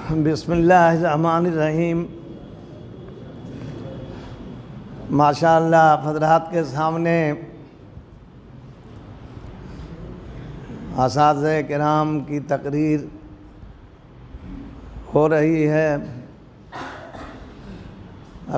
बिस्मिल्लाहिर्रहमानिर्रहीम। माशाअल्लाह हज़रात के सामने असातिज़े किराम की तकरीर हो रही है,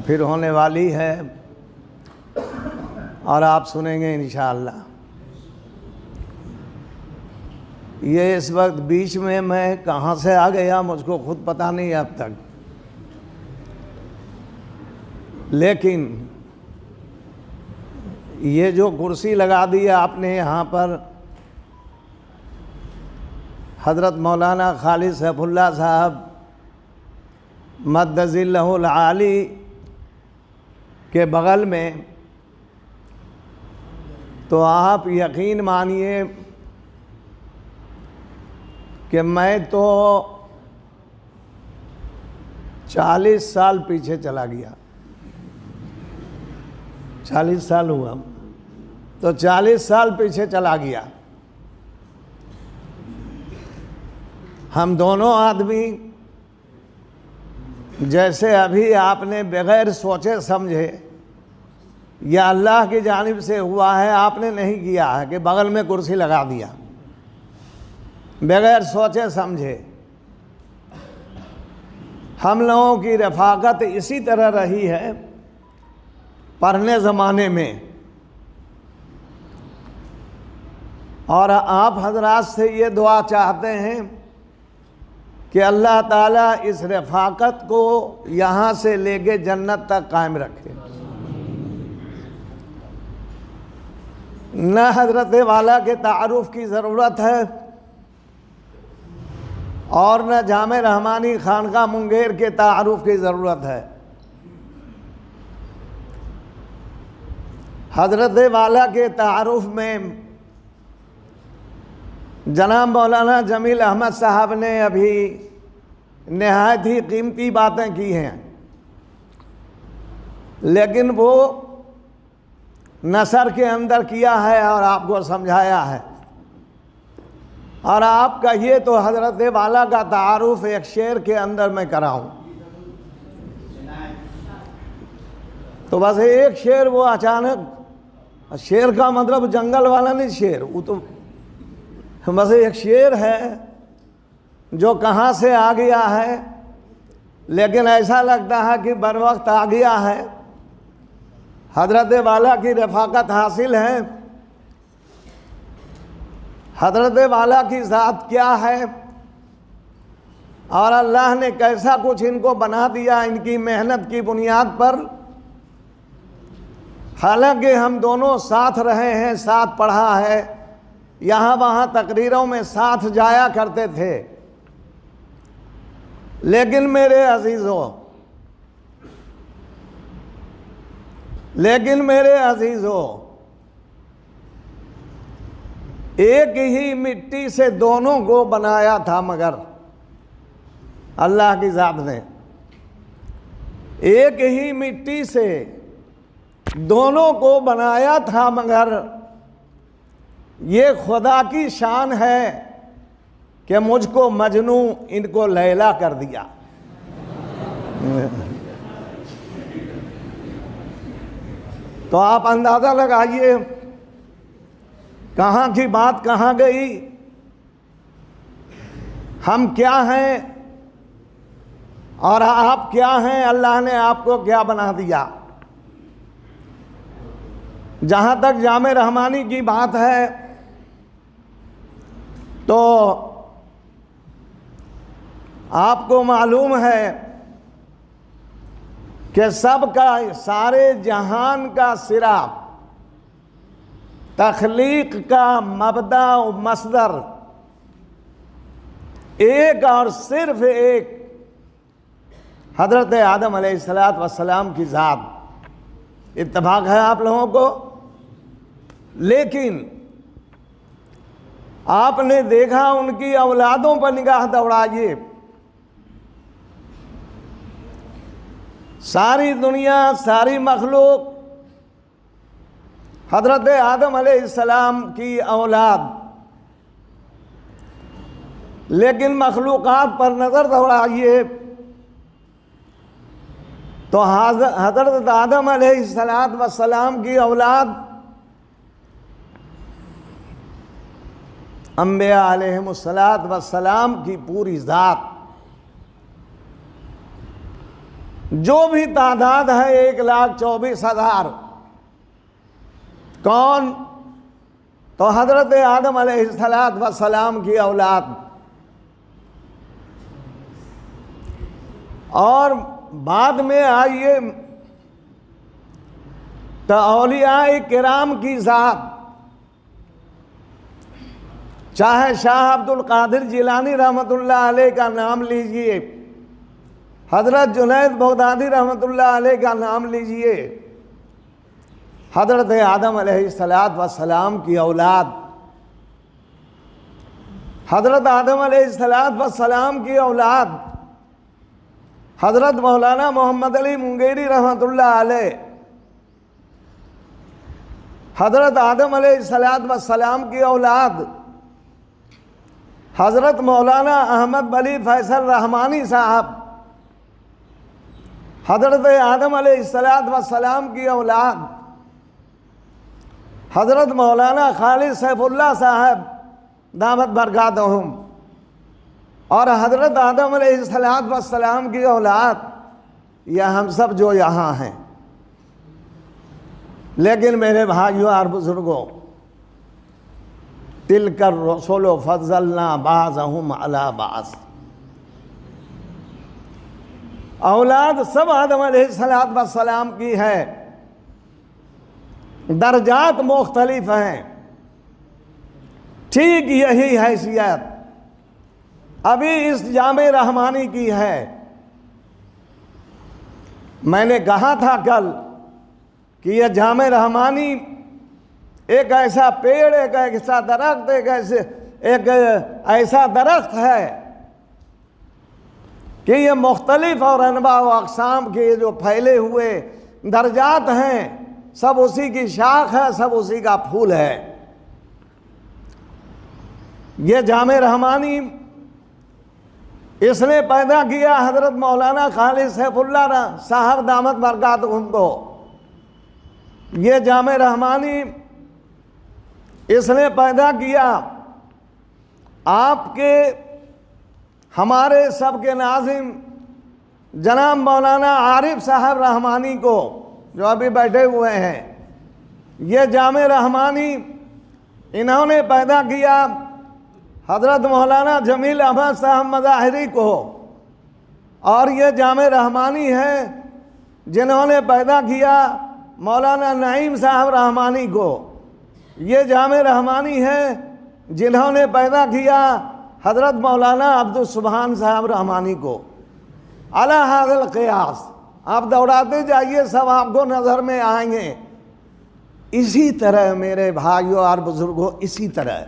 फिर होने वाली है और आप सुनेंगे इंशाअल्लाह। ये इस वक्त बीच में मैं कहाँ से आ गया मुझको खुद पता नहीं अब तक, लेकिन ये जो कुर्सी लगा दी है आपने यहाँ पर हज़रत मौलाना खालिद सैफुल्लाह साहब मद्दज़िल्लहुल आली के बग़ल में, तो आप यकीन मानिए कि मैं तो 40 साल पीछे चला गया। 40 साल हुआ तो 40 साल पीछे चला गया। हम दोनों आदमी जैसे अभी आपने बग़ैर सोचे समझे या अल्लाह की जानिब से हुआ है, आपने नहीं किया है कि बग़ल में कुर्सी लगा दिया बग़ैर सोचे समझे। हम लोगों की रफ़ाकत इसी तरह रही है पढ़ने ज़माने में, और आप हज़रात से ये दुआ चाहते हैं कि अल्लाह ताला इस रफ़ाकत को यहाँ से लेके जन्नत तक कायम रखे। न हज़रत वाला के तारुफ़ की ज़रूरत है और न जामे रहमानी खानका मुंगेर के तारुफ़ की ज़रूरत है। हज़रत वाला के तारुफ़ में जनाब मौलाना जमील अहमद साहब ने अभी नहायत ही कीमती बातें की हैं, लेकिन वो नसर के अंदर किया है और आपको समझाया है। और आप कहिए तो हज़रत वाला का तारुफ़ एक शेर के अंदर मैं कराऊं, तो बस एक शेर, वो अचानक, शेर का मतलब जंगल वाला नहीं शेर, वो तो बस एक शेर है जो कहाँ से आ गया है, लेकिन ऐसा लगता है कि बर वक्त आ गया है। हज़रत वाला की रफ़ाकत हासिल है। हज़रत वाला की ज़ात क्या है और अल्लाह ने कैसा कुछ इनको बना दिया इनकी मेहनत की बुनियाद पर। हालांकि हम दोनों साथ रहे हैं, साथ पढ़ा है, यहाँ वहाँ तकरीरों में साथ जाया करते थे, लेकिन मेरे अजीज़ों, एक ही मिट्टी से दोनों को बनाया था, मगर अल्लाह की ज़ात ने एक ही मिट्टी से दोनों को बनाया था, मगर ये खुदा की शान है कि मुझको मजनू, इनको लैला कर दिया। तो आप अंदाज़ा लगाइए कहाँ की बात कहाँ गई। हम क्या हैं और आप क्या हैं, अल्लाह ने आपको क्या बना दिया। जहाँ तक जामे रहमानी की बात है, तो आपको मालूम है कि सबका, सारे जहान का सिरा, तख्लीक का मबदा और मसदर एक और सिर्फ एक हज़रत आदम अलैहिस्सलात वस्सलाम की ज़ात। इत्तफाक है आप लोगों को। लेकिन आपने देखा उनकी औलादों पर निगाह दौड़ाइए, सारी दुनिया, सारी मखलूक हज़रत आदम अलैहिस्सलाम की औलाद लेकिन मखलूक़ात पर नज़र दौड़ाइए तो हज़रत आदम अलैहिस्सलाम की औलाद अंबिया अलैहिमुस्सलाम की पूरी ज़ात, जो भी तादाद है 1,24,000, कौन? तो हज़रत आदम अलैहिस्सलाम की औलाद। और बाद में आइए तो औलिया किराम की ज़ात, चाहे शाह अब्दुल कादिर जिलानी रहमतुल्लाह अलैह का नाम लीजिए, हज़रत जुनैद बगदादी रहमतुल्लाह अलैह का नाम लीजिए, हज़रत आदम अलैहिस्सलाम की औलाद, हज़रत आदम अलैहिस्सलाम की औलाद हज़रत मौलाना मोहम्मद अली मुंगेरी रहमतुल्लाह अलैह, हज़रत आदम अलैहिस्सलाम की औलाद हज़रत मौलाना अहमद वली फैसल रहमानी साहब, हज़रत आदम अलैहिस्सलाम की औलाद हज़रत मौलाना खालिद सैफुल्लाह साहब दामत बरकातहुम, और हज़रत आदम अलैहिस्सलाम की औलाद, यह हम सब जो यहाँ हैं। लेकिन मेरे भाइयों और बुज़ुर्गों, तिलकर रसूल फज़लना बाज़हुम अला बाज़, औलाद सब आदम अलैहिस्सलाम की है, दर्जात मुख्तलिफ हैं। ठीक यही हैसियत अभी इस जामे रहमानी की है। मैंने कहा था कल कि यह जामे रहमानी एक ऐसा पेड़, एक ऐसा दरख्त, एक ऐसा दरख्त है कि ये मुख्तलिफ और अनवा व अक़साम के जो फैले हुए दर्जात हैं, सब उसी की शाख है, सब उसी का फूल है। ये जामे रहमानी इसने पैदा किया हज़रत मौलाना खालिद सैफुल्लाह साहब दामत बरकातहुम को। ये जामे रहमानी इसने पैदा किया आपके हमारे सबके नाज़िम जनाब मौलाना आरिफ साहब रहमानी को, जो अभी बैठे हुए हैं। ये जामे रहमानी इन्होंने पैदा किया हज़रत मौलाना जमील अहमद साहब मज़ाहिरी को, और ये जामे रहमानी है जिन्होंने पैदा किया मौलाना नईम साहब रहमानी को। ये जामे रहमानी है जिन्होंने पैदा किया हज़रत मौलाना अब्दुल सुभान साहब रहमानी को। अला हाज़िल क़ियास आप दौड़ाते जाइए, सब आपको नज़र में आएंगे। इसी तरह मेरे भाइयों और बुज़ुर्गों, इसी तरह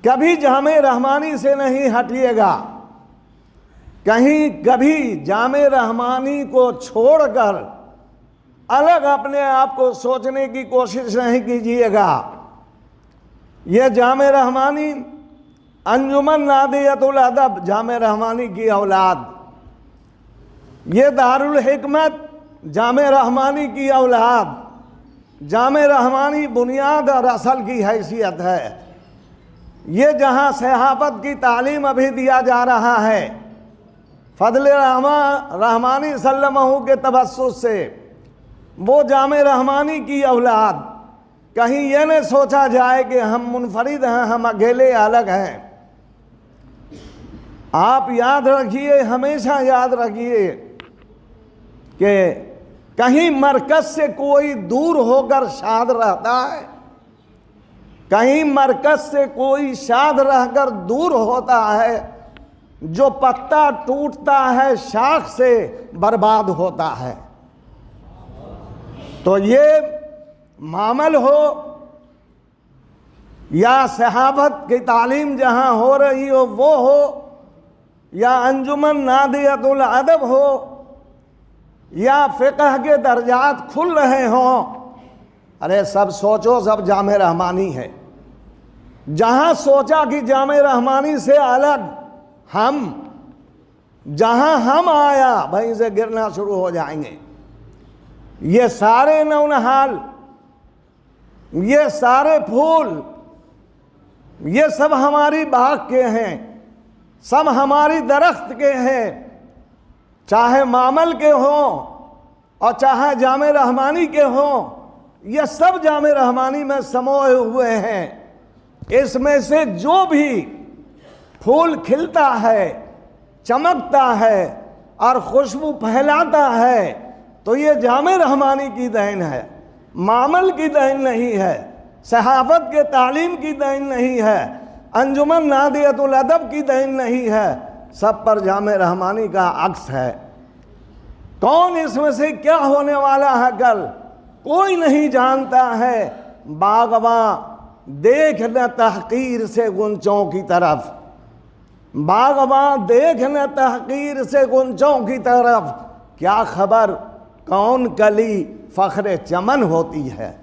कभी जामे रहमानी से नहीं हटिएगा, कहीं कभी जामे रहमानी को छोड़कर अलग अपने आप को सोचने की कोशिश नहीं कीजिएगा। ये जामे रहमानी अंजुमन नादियतुल अदब जामे रहमानी की औलाद, ये दारुल हिकमत जामे रहमानी की औलाद, जामे रहमानी बुनियाद और असल की हैसियत है। ये जहाँ सहाफ़त की तालीम अभी दिया जा रहा है, फ़ज़ल रहमानी सल्लमहु के तबस्सुस से, वो जामे रहमानी की औलाद। कहीं ये न सोचा जाए कि हम मुनफरिद हैं, हम अकेले अलग हैं। आप याद रखिए, हमेशा याद रखिए कि कहीं मरकज़ से कोई दूर होकर शाद रहता है, कहीं मरकज़ से कोई शाद रहकर दूर होता है, जो पत्ता टूटता है शाख से बर्बाद होता है। तो ये मामल हो या सहाबत की तालीम जहाँ हो रही हो वो हो, या अंजुमन नादियतुल अदब हो, या फ़िक़ह के दर्जात खुल रहे हों, अरे सब सोचो, सब जामे रहमानी है। जहां सोचा कि जामे रहमानी से अलग हम, जहां हम आया वहीं से गिरना शुरू हो जाएंगे। ये सारे नौनहाल, ये सारे फूल, ये सब हमारी बाग के हैं, सब हमारी दरख्त के हैं, चाहे मामल के हों और चाहे जामे रहमानी के हों, ये सब जामे रहमानी में समोए हुए हैं। इसमें से जो भी फूल खिलता है, चमकता है और खुशबू फैलाता है, तो ये जामे रहमानी की देन है, मामल की देन नहीं है, सहाफत के तालीम की देन नहीं है, अंजुमन नादियतुल अदब की देन नहीं है, सब पर जामे रहमानी का अक्स है। कौन इसमें से क्या होने वाला है कल, कोई नहीं जानता है। बागबां देख न तहकीर से गुंचों की तरफ, बागबां देख न तहकीर से गुंचों की तरफ, क्या खबर कौन कली फख्र चमन होती है।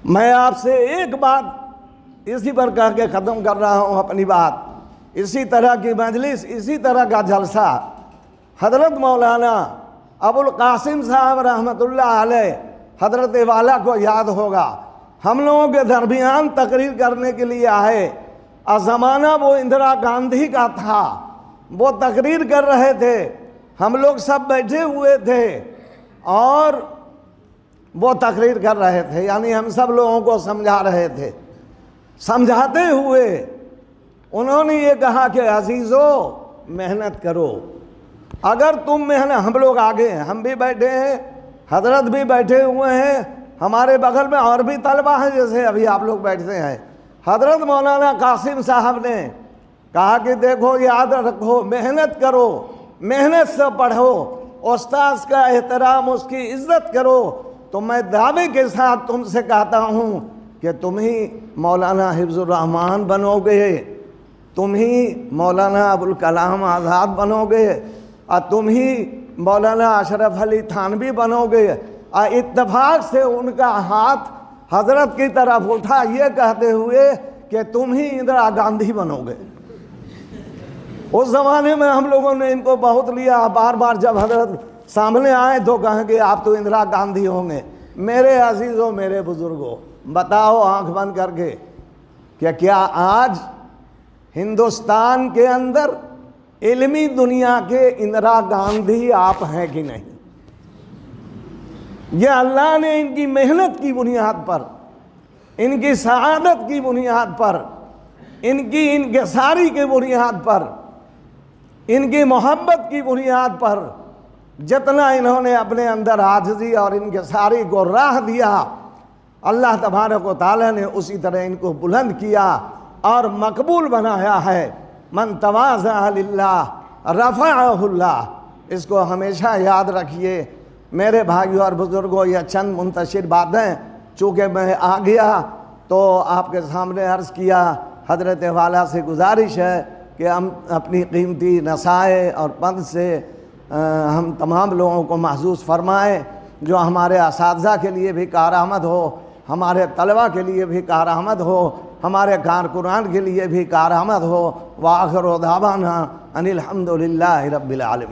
मैं आपसे एक बात इसी पर कह के ख़त्म कर रहा हूँ अपनी बात। इसी तरह की मजलिस, इसी तरह का जलसा हज़रत मौलाना अबुल कासिम साहब रहमतुल्लाह अलैह हज़रत वाला को याद होगा। हम लोगों के दरमियान तकरीर करने के लिए आए, और ज़माना वो इंदिरा गांधी का था, वो तकरीर कर रहे थे, हम लोग सब बैठे हुए थे और वो तकरीर कर रहे थे, यानी हम सब लोगों को समझा रहे थे। समझाते हुए उन्होंने ये कहा कि अजीज़ों मेहनत करो, अगर तुम मेहनत, हम लोग आगे हैं, हम भी बैठे हैं, हजरत भी बैठे हुए हैं, हमारे बगल में और भी तलबा हैं जैसे अभी आप लोग बैठते हैं। हजरत मौलाना कासिम साहब ने कहा कि देखो याद रखो, मेहनत करो, मेहनत से पढ़ो, उस्ताद का एहतराम, उसकी इज्जत करो। तो मैं दावे के साथ तुमसे कहता हूँ कि तुम ही मौलाना हिफ्जुर रहमान बनोगे, तुम ही मौलाना अबुल कलाम आज़ाद बनोगे, और तुम ही मौलाना अशरफ अली थानवी बनोगे। और इत्तेफाक से उनका हाथ हजरत की तरफ उठा ये कहते हुए कि तुम ही इंदिरा गांधी बनोगे। उस ज़माने में हम लोगों ने इनको बहुत लिया, बार बार जब हजरत सामने आए तो कहेंगे आप तो इंदिरा गांधी होंगे। मेरे अजीज़ों, मेरे बुज़ुर्गों, बताओ आंख बंद करके कि क्या आज हिंदुस्तान के अंदर इल्मी दुनिया के इंदिरा गांधी आप हैं कि नहीं? ये अल्लाह ने इनकी मेहनत की बुनियाद पर, इनकी सआदत की बुनियाद पर, इनकी इंकिसारी की बुनियाद पर, इनकी मोहब्बत की बुनियाद पर जितना इन्होंने अपने अंदर आजिज़ी और इंकिसारी को राह दिया, अल्लाह तबारक व तआला ने उसी तरह इनको बुलंद किया और मकबूल बनाया है। मन तवाज़ा लिल्लाह रफ़अहुल्लाह। इसको हमेशा याद रखिए मेरे भाइयों और बुज़ुर्गों। यह चंद मुंतशिर बातें चूँकि मैं आ गया तो आपके सामने अर्ज़ किया। हज़रत वाला से गुजारिश है कि हम अपनी कीमती नसाए और पद से हम तमाम लोगों को महसूस फरमाएँ, जो हमारे असातिज़ा के लिए भी कारआमद हो, हमारे तलबा के लिए भी कारआमद हो, हमारे कारकुरान के लिए भी कारआमद हो। व आखिर दावाना अनिल हम्दुलिल्लाहि रब्बिल आलमीन।